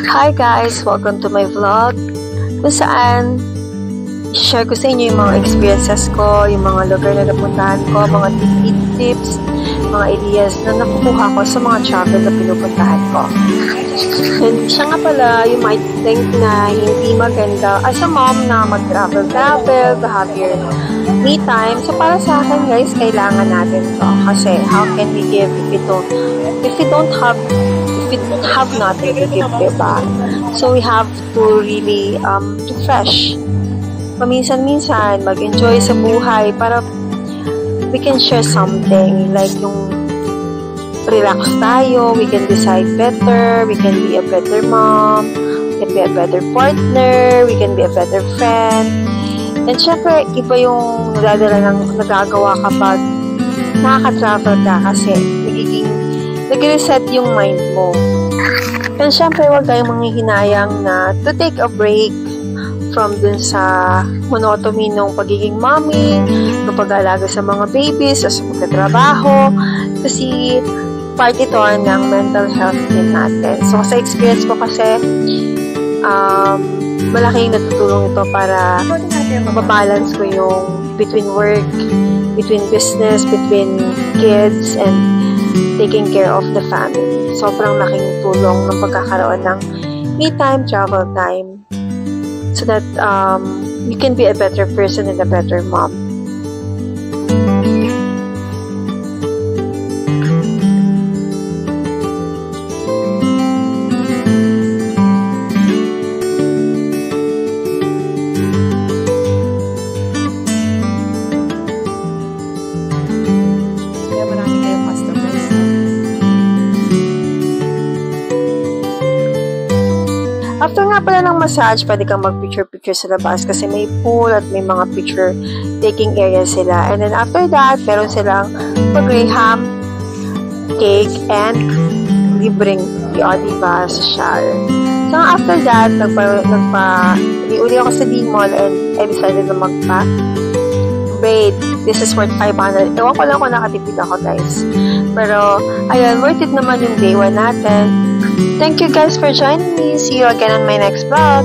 Hi guys! Welcome to my vlog kung saan share ko sa inyo yung mga experiences ko, yung mga lugar na napuntahan ko, mga tips, mga ideas na nakukuha ko sa mga travel na pinupuntahan ko. And siya nga pala, you might think na hindi maganda as a mom na mag-travel, to have your me time. So para sa akin guys, kailangan natin to. Kasi how can we give if we have nothing to give, diba? So we have to really refresh. Paminsan-minsan, mag-enjoy sa buhay para we can share something. Like yung relax tayo, we can decide better, we can be a better mom, we can be a better partner, we can be a better friend. And syempre, iba yung nagagawa kapag nakaka-travel ka kasi nag-reset yung mind mo. And syempre, huwag kayong manghihinayang na to take a break from dun sa monotony ng pagiging mommy, ng pag-aalaga sa mga babies, o sa pagkatrabaho. Kasi part ito ng mental health din natin. So, sa experience ko kasi, malaking natutulong ito para mabalance ko yung between work, between business, between kids, and taking care of the family. Sobrang laking tulong ng pagkakaroon ng me time, travel time, so that you can be a better person and a better mom. After nga pala ng massage, pwede kang mag-picture-picture sa labas kasi may pool at may mga picture-taking area sila. And then after that, meron silang mag-graham cake and libreng diba, social. So after that, uli ako sa D-Mall and I decided na braid. This is worth 500. Ewan ko lang kung nakatipid ako, guys. Pero, ayun, worth it naman yung day 1 natin. Thank you guys for joining me. See you again on my next vlog.